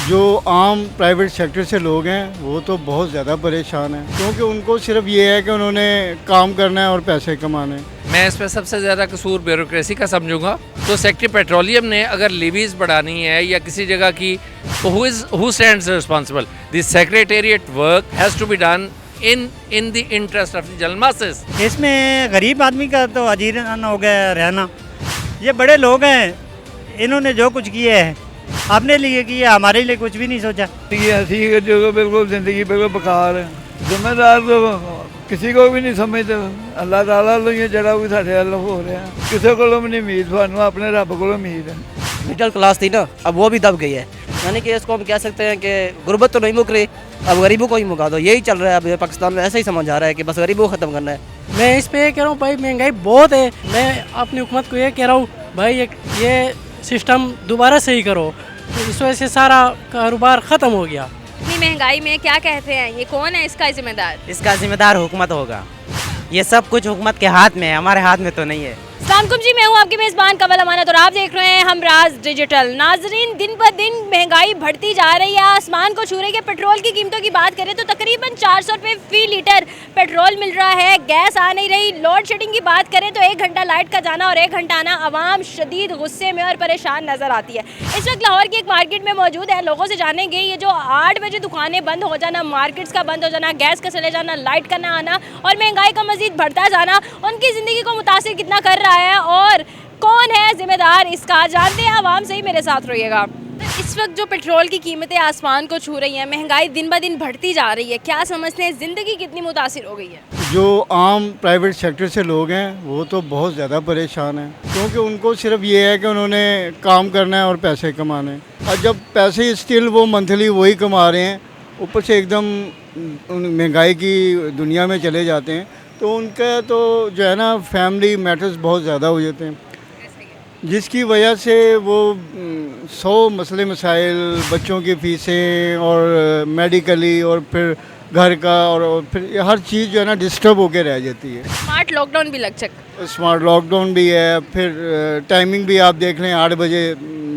जो आम private sector से लोग हैं वो तो बहुत ज़्यादा परेशान हैं, क्योंकि उनको सिर्फ ये है कि उन्होंने काम करना है और पैसे कमाने हैं। मैं इसमें सबसे ज़्यादा कसूर ब्यूरोक्रेसी का समझूंगा। तो सेक्रेटरी पेट्रोलियम ने अगर लीवीज़ बढ़ानी है या किसी जगह की, तो who stands responsible? The secretariat work has to be done in the interest of the general masses. इसमें गरीब आदमी का तो अजीरान हो गया रहना। ये बड़े लोग हैं, इन्होंने जो कुछ किया है अपने लिए किया, हमारे लिए कुछ भी नहीं सोचा। ये ऐसी है जो बिल्कुल ज़िंदगी बिल्कुल बेकार है। जिम्मेदार तो किसी को भी नहीं समझते। अल्लाह ताला तो ये जड़ा भी साढ़े अल्लाह हो रहा है, किसी को नहीं उम्मीद, थानू अपने रब को उम्मीद है। मिडिल क्लास थी ना, अब वो भी दब गई है। यानी कि इसको हम कह सकते हैं कि गुर्बत तो नहीं मुक रही, अब गरीबों को ही मुका दो। यही चल रहा है अब पाकिस्तान में, ऐसा ही समझ आ रहा है कि बस गरीबों को ख़त्म करना है। मैं इस पे कह रहा हूँ भाई, महंगाई बहुत है। मैं अपनी हुकूमत को ये कह रहा हूँ भाई, ये सिस्टम दोबारा सही करो। इस वजह से सारा कारोबार ख़त्म हो गया। इतनी महंगाई में क्या कहते हैं, ये कौन है इसका जिम्मेदार? इसका जिम्मेदार हुकूमत होगा। ये सब कुछ हुकूमत के हाथ में है, हमारे हाथ में तो नहीं है। अस्सलामुअलैकुम जी, मैं हूँ आपकी मेज़बान कमल अमानत और आप देख रहे हैं हमराज डिजिटल। नाजरीन, दिन ब दिन महंगाई बढ़ती जा रही है, आसमान को छू रही है। पेट्रोल की कीमतों की बात करें तो तकरीबन 400 रुपये फ़ी लीटर पेट्रोल मिल रहा है। गैस आ नहीं रही। लोड शेडिंग की बात करें तो 1 घंटा लाइट का जाना और 1 घंटा आना, आवाम शदीद गुस्से में और परेशान नज़र आती है। इस वक्त लाहौर की एक मार्केट में मौजूद है, लोगों से जानेंगे ये जो 8 बजे दुकानें बंद हो जाना, मार्केट्स का बंद हो जाना, गैस का चले जाना, लाइट का ना आना और महंगाई का मज़ीद बढ़ता जाना उनकी ज़िंदगी को मुतासिर कितना कर रहा है और कौन है जिम्मेदार इसका, जानते हैं आवाम से ही मेरे साथ रहिएगा। तो इस वक्त जो पेट्रोल की कीमतें आसमान को छू रही हैं, महंगाई दिन ब दिन बढ़ती जा रही है, क्या समझते हैं ज़िंदगी कितनी मुतासिर हो गई है? जो आम प्राइवेट सेक्टर से लोग हैं वो तो बहुत ज़्यादा परेशान हैं, क्योंकि उनको सिर्फ ये है कि उन्होंने काम करना है और पैसे कमाने हैं। और जब पैसे स्टिल वो मंथली वही कमा रहे हैं, ऊपर से एकदम महंगाई की दुनिया में चले जाते हैं, तो उनका तो जो है ना फैमिली मैटर्स बहुत ज़्यादा हो जाते हैं, जिसकी वजह से वो 100 मसले मसाइल, बच्चों की फ़ीसें और मेडिकली और फिर घर का और फिर हर चीज़ जो है ना डिस्टर्ब होके रह जाती है। स्मार्ट लॉकडाउन भी लग सकता। स्मार्ट लॉकडाउन भी है, फिर टाइमिंग भी आप देख लें, 8 बजे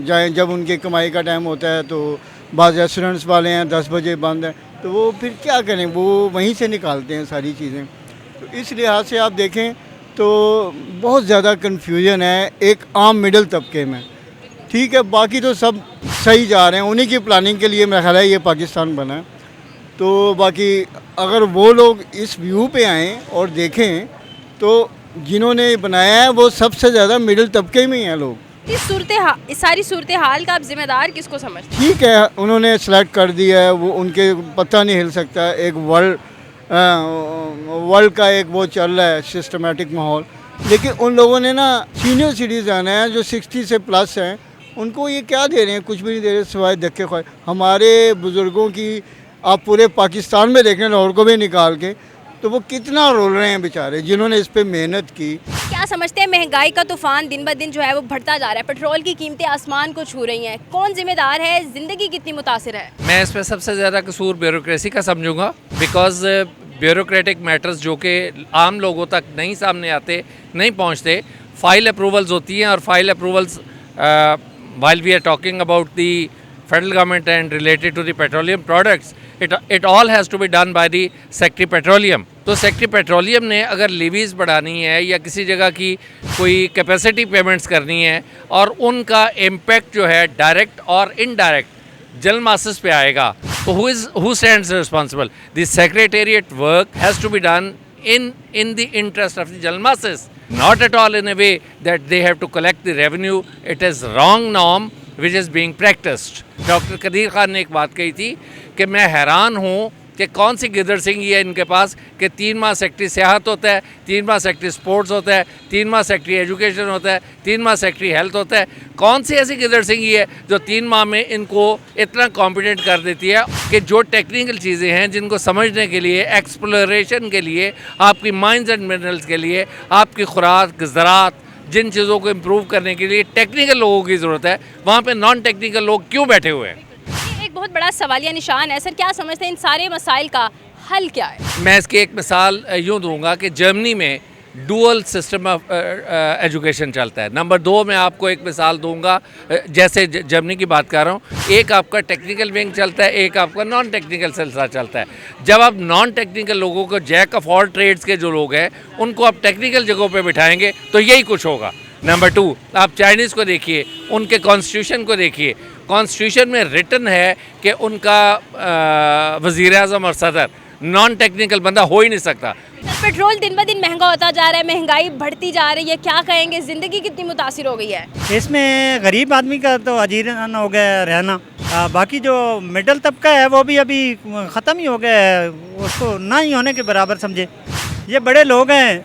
जाएँ जब उनकी कमाई का टाइम होता है, तो बाज़ रेस्टोरेंट्स वाले हैं 10 बजे बंद है, तो वो फिर क्या करें, वो वहीं से निकालते हैं सारी चीज़ें। तो इस लिहाज से आप देखें तो बहुत ज़्यादा कन्फ्यूजन है एक आम मिडिल तबके में। ठीक है, बाकी तो सब सही जा रहे हैं, उन्हीं की प्लानिंग के लिए मेरा ख्याल है ये पाकिस्तान बना है। तो बाकी अगर वो लोग इस व्यू पे आएँ और देखें तो जिन्होंने बनाया है वो सबसे ज़्यादा मिडिल तबके में ही हैं लोग। इस सारी सूरत हाल का आप जिम्मेदार किसको समझते हैं? ठीक है, उन्होंने सेलेक्ट कर दिया है, वो उनके पता नहीं हिल सकता। एक वर्ल्ड का एक वो चल रहा है सिस्टमेटिक माहौल, लेकिन उन लोगों ने ना सीनियर सिटीज़न हैं जो 60 से प्लस हैं, उनको ये क्या दे रहे हैं? कुछ भी नहीं दे रहे सिवाय धक्के ख्वाह। हमारे बुज़ुर्गों की आप पूरे पाकिस्तान में देखें, लाहौर को भी निकाल के, तो वो कितना रोल रहे हैं बेचारे, जिन्होंने इस पर मेहनत की। क्या समझते हैं महंगाई का तूफान दिन ब दिन जो है वो बढ़ता जा रहा है, पेट्रोल की कीमतें आसमान को छू रही हैं, कौन जिम्मेदार है, ज़िंदगी कितनी मुतासिर है? मैं इसमें सबसे ज़्यादा कसूर ब्यूरोक्रेसी का समझूंगा। बिकॉज ब्यूरोक्रेटिक मैटर्स जो कि आम लोगों तक नहीं सामने आते, नहीं पहुंचते, फाइल अप्रूवल्स होती हैं और file approvals while we are talking about the federal government and related to the petroleum products, it all has to be done by the Secretary Petroleum. तो सेक्रेटरी पेट्रोलियम ने अगर लीवीज़ बढ़ानी है या किसी जगह की कोई कैपेसिटी पेमेंट्स करनी है और उनका इम्पैक्ट जो है डायरेक्ट और इनडायरेक्ट जनरल मासेस पे आएगा, तो who stands responsible? The secretariat work has to be done in the interest of the general masses, not at all in a way that they have to collect the revenue. It is wrong norm which is being practiced. Doctor Qadeer Khan ने एक बात कही थी कि मैं हैरान हूँ कि कौन सी गिदड़ सिंगी है इनके पास कि 3 माह सेक्रेटरी सेहत होता है, 3 माह सेक्रेटरी स्पोर्ट्स होता है, 3 माह सेक्रेटरी एजुकेशन होता है, 3 माह सेक्रेटरी हेल्थ होता है। कौन सी ऐसी गिदड़ सिंगी है जो 3 माह में इनको इतना कॉम्पिटेंट कर देती है कि जो टेक्निकल चीज़ें हैं जिनको समझने के लिए, एक्सप्लोरेशन के लिए, आपकी माइंस एंड मिनरल्स के लिए, आपकी खुराक ज़रात, जिन चीज़ों को इम्प्रूव करने के लिए टेक्निकल लोगों की ज़रूरत है, वहाँ पर नॉन टेक्निकल लोग क्यों बैठे हुए हैं? एक बहुत बड़ा सवालिया निशान है। सर, क्या समझते हैं इन सारे मसाइल का हल क्या है? मैं इसकी एक मिसाल यूँ दूंगा कि जर्मनी में डुअल सिस्टम ऑफ एजुकेशन चलता है। नंबर 2 मैं आपको एक मिसाल दूंगा, जैसे जर्मनी की बात कर रहा हूँ, एक आपका टेक्निकल विंग चलता है, एक आपका नॉन टेक्निकल सिलसिला चलता है। जब आप नॉन टेक्निकल लोगों को, जैक ऑफ ऑल ट्रेड्स के जो लोग हैं, उनको आप टेक्निकल जगहों पे बिठाएंगे तो यही कुछ होगा। नंबर 2 आप चाइनीज़ को देखिए, उनके कॉन्स्टिट्यूशन को देखिए, कॉन्स्टिट्यूशन में रिटन है कि उनका वज़ीर आज़म और सदर नॉन टेक्निकल बंदा हो ही नहीं सकता। पेट्रोल दिन ब दिन महंगा होता जा रहा है, महंगाई बढ़ती जा रही है, क्या कहेंगे, ज़िंदगी कितनी मुतासिर हो गई है? इसमें गरीब आदमी का तो अजीरन हो गया रहना। बाकी जो मिडिल तबका है वो भी अभी ख़त्म ही हो गया है, उसको ना ही होने के बराबर समझे। ये बड़े लोग हैं,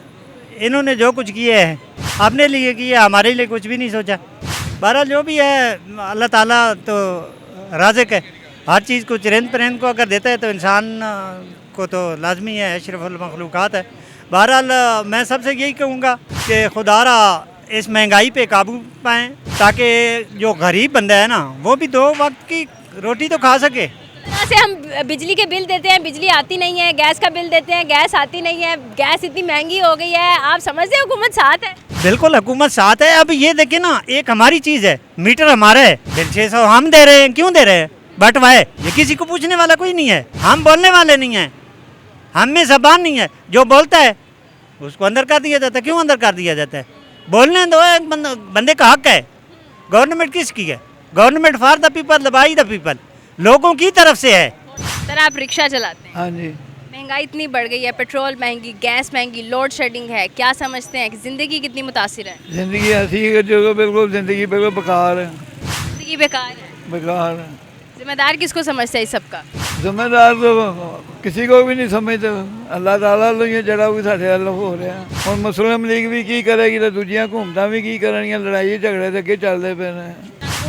इन्होंने जो कुछ किए हैं अपने लिए किया, हमारे लिए कुछ भी नहीं सोचा। बहरहाल जो भी है, अल्लाह ताला तो राज़िक है, हर चीज़ को चरंद परंद को अगर देता है तो इंसान को तो लाजमी है, अशरफुल मखलूक़ात है। बहरहाल मैं सबसे यही कहूँगा कि खुदारा इस महंगाई पे काबू पाएँ, ताकि जो गरीब बंदा है ना वो भी 2 वक्त की रोटी तो खा सके। तरह से हम बिजली के बिल देते हैं, बिजली आती नहीं है, गैस का बिल देते हैं, गैस आती नहीं है, गैस इतनी महंगी हो गई है। आप समझते हैं हुकूमत साथ है? बिल्कुल हुकूमत साथ है। अब ये देखें ना, एक हमारी चीज़ है, मीटर हमारा है, बिल 600 हम दे रहे हैं, क्यों दे रहे हैं? बटवा है, ये किसी को पूछने वाला कोई नहीं है, हम बोलने वाले नहीं हैं, हम में ज़बान नहीं है। जो बोलता है उसको अंदर कर दिया जाता है। क्यों अंदर कर दिया जाता है? बोलने दो, एक बंदे का हक है। गवर्नमेंट किसकी है? Government for the people, by the people, लोगों की तरफ से है। सर आप रिक्शा चलाते हैं, हाँ जी। महंगाई इतनी बढ़ गई है, पेट्रोल महंगी, गैस महंगी, लोड शेडिंग है, क्या समझते हैं कि ज़िंदगी कितनी मुतासिर है? ज़िंदगी ऐसी है जो बिल्कुल ज़िंदगी बिल्कुल बेकार है, ज़िंदगी बेकार है। बेकार है। जिम्मेदार किसको समझते हैं इस सब का? जिम्मेदार तो किसी को भी नहीं समझते, अल्लाह ताला लो ये जड़ा भी साढ़े अल हो रहा है। और मुस्लिम लीग भी की करेगी तो दूजियां हुकूमतां भी की करनियां, लड़ाई झगड़े तो अगे चलते पे ने।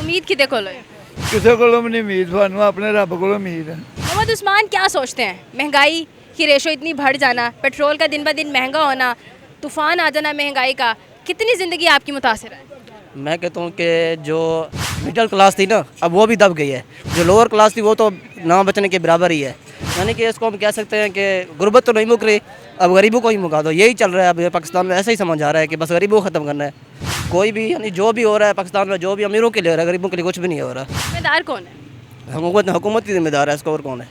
उम्मीद किते कोलो है? किसी को नहीं उम्मीद, थानू अपने रब को उम्मीद है। मोहम्मद उस्मान क्या सोचते हैं, महंगाई की रेशो इतनी बढ़ जाना, पेट्रोल का दिन ब दिन महंगा होना, तूफान आ जाना महंगाई का, कितनी ज़िंदगी आपकी मुतासिर है? मैं कहता हूँ कि जो मिडिल क्लास थी ना, अब वो भी दब गई है। जो लोअर क्लास थी वो तो ना बचने के बराबर ही है। यानी कि इसको हम कह सकते हैं कि गुर्बत तो नहीं मुक रही, अब गरीबों को ही मुका दो, यही चल रहा है। अब पाकिस्तान में ऐसा ही समझ आ रहा है कि बस गरीबों को ख़त्म करना है। कोई भी, यानी जो भी हो रहा है पाकिस्तान में, जो भी अमीरों के लिए हो रहा है, गरीबों के लिए कुछ भी नहीं हो रहा। जिम्मेदार कौन है? हुकूमत की जिम्मेदार है, इसका और कौन है?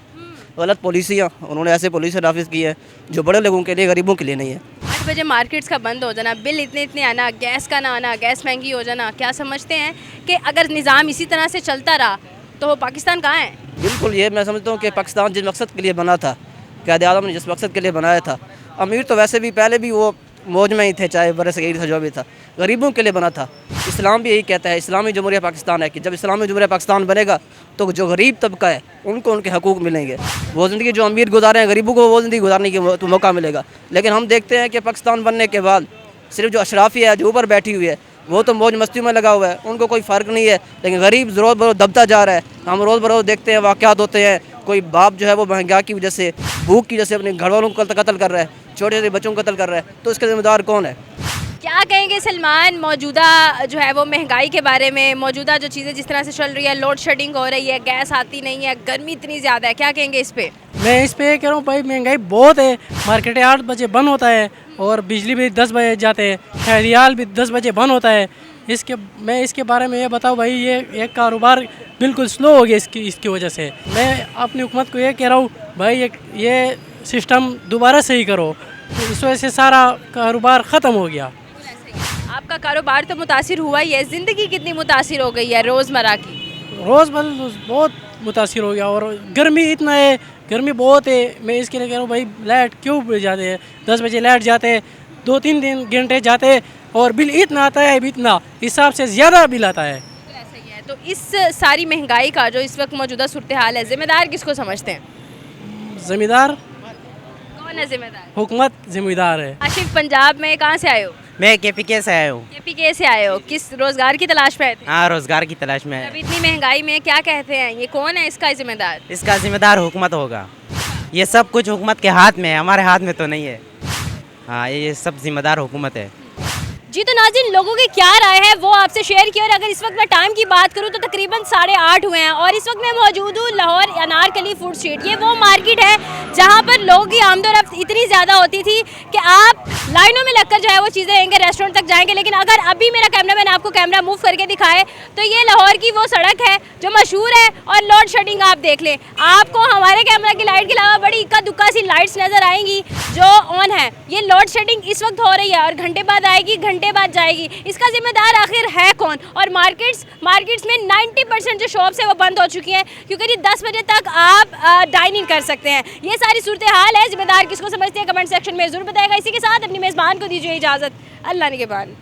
गलत पॉलिसियाँ, उन्होंने ऐसे पॉलिसी नाफिज की है जो बड़े लोगों के लिए, गरीबों के लिए नहीं है। 8 बजे मार्केट्स का बंद हो जाना, बिल इतने आना, गैस का ना आना, गैस महंगी हो जाना, क्या समझते हैं कि अगर निज़ाम इसी तरह से चलता रहा तो पाकिस्तान कहाँ है? बिल्कुल, ये मैं समझता हूँ कि पाकिस्तान जिस मकसद के लिए बना था, क़ायद आज़म ने जिस मकसद के लिए बनाया था, अमीर तो वैसे भी पहले भी वो मौज में ही थे, चाहे बरस गई था, जो भी था, गरीबों के लिए बना था। इस्लाम भी यही कहता है, इस्लामी जमहूरिया पाकिस्तान है, कि जब इस्लामी जमहूरिया पाकिस्तान बनेगा तो जो गरीब तबका है उनको उनके हकूक़ मिलेंगे। वो ज़िंदगी जो अमीर गुजारे हैं, गरीबों को वो ज़िंदगी गुजारने की मौका मिलेगा। लेकिन हम देखते हैं कि पाकिस्तान बनने के बाद सिर्फ जो अशराफी है, जो ऊपर बैठी हुई है, वो तो मौज मस्तियों में लगा हुआ है, उनको कोई फ़र्क नहीं है। लेकिन गरीब रोज़ बरोज़ दबता जा रहा है। हम रोज़ बरोज़ देखते हैं वाक़यात होते हैं, कोई बाप जो है वो महंगाई की वजह से, भूख की वजह से अपने घर वालों को कत्ल कर रहा है, छोटे छोटे बच्चों को कत्ल कर रहा है, तो इसका जिम्मेदार कौन है? क्या कहेंगे सलमान, मौजूदा जो है वो महंगाई के बारे में, मौजूदा जो चीज़ें जिस तरह से चल रही है, लोड शेडिंग हो रही है, गैस आती नहीं है, गर्मी इतनी ज़्यादा है, क्या कहेंगे इस पे? मैं इस पे कह रहा हूँ भाई, महंगाई बहुत है। मार्केट 8 बजे बंद होता है और बिजली भी 10 बजे जाते हैं, खैरियाल भी 10 बजे बंद होता है। मैं इसके बारे में ये बताऊँ भाई, ये एक कारोबार बिल्कुल स्लो हो गया इसकी वजह से। मैं अपनी हुकूमत को ये कह रहा हूँ भाई, ये सिस्टम दोबारा सही करो, तो इस वजह से सारा कारोबार ख़त्म हो गया। आपका कारोबार तो मुतासिर हुआ ही है, ज़िंदगी कितनी मुतासिर हो गई है रोज़मर्रा की? रोज़मर्रा बहुत मुतासिर हो गया, और गर्मी इतना है, गर्मी बहुत है। मैं इसके लिए कह रहा हूँ भाई, लाइट क्यों जाते हैं? 10 बजे लाइट जाते हैं, 2-3 घंटे जाते हैं, और बिल इतना आता है, इतना हिसाब से ज़्यादा बिल आता है। ऐसा ही है। तो इस सारी महंगाई का जो इस वक्त मौजूदा सूरत हाल है, ज़िम्मेदार किसको समझते हैं? ज़िम्मेदार कौन है ज़िम्मेदार? हुकूमत ज़िम्मेदार है। आशिफ, पंजाब में कहाँ से आए हो? मैं KPK से आया हूँ। KPK से आए हो, किस रोज़गार की तलाश में आए थे? हाँ, रोज़गार की तलाश में है। अभी इतनी महंगाई में क्या कहते हैं, ये कौन है इसका ज़िम्मेदार? इसका जिम्मेदार हुकूमत होगा। ये सब कुछ हुकूमत के हाथ में है, हमारे हाथ में तो नहीं है। हाँ, ये सब जिम्मेदार हुकूमत है। जी तो नाज़रीन, लोगों की क्या राय है वो आपसे शेयर की। और अगर इस वक्त मैं टाइम की बात करूँ तो तकरीबन 8:30 हुए हैं और इस वक्त मैं मौजूद हूँ लाहौर अनारकली फूड स्ट्रीट। ये वो मार्केट है जहाँ पर लोगों की आमदोरफ्त इतनी ज़्यादा होती थी कि आप लाइनों में लगकर जो है वो चीज़ें लेंगे, रेस्टोरेंट तक जाएंगे। लेकिन अगर अभी मेरा कैमरामैन आपको कैमरा मूव करके दिखाए तो ये लाहौर की वो सड़क है जो मशहूर है। और लोड शेडिंग आप देख लें, आपको हमारे कैमरा की लाइट के अलावा बड़ी इक्का दुक्का सी लाइट्स नज़र आएंगी जो ऑन है। ये लोड शेडिंग इस वक्त हो रही है और घंटे बाद आएगी, घंटे बाद जाएगी। इसका जिम्मेदार आखिर है कौन? और मार्केट्स में 90% जो शॉप्स है वो बंद हो चुकी हैं क्योंकि जी 10 बजे तक आप डाइनिंग कर सकते हैं। ये सारी सूरत हाल है। जिम्मेदार किसको समझते हैं कमेंट सेक्शन में ज़रूर बताएगा। इसी के साथ अपनी मेज़बान को दीजिए इजाज़त। अल्लाह निगहबान।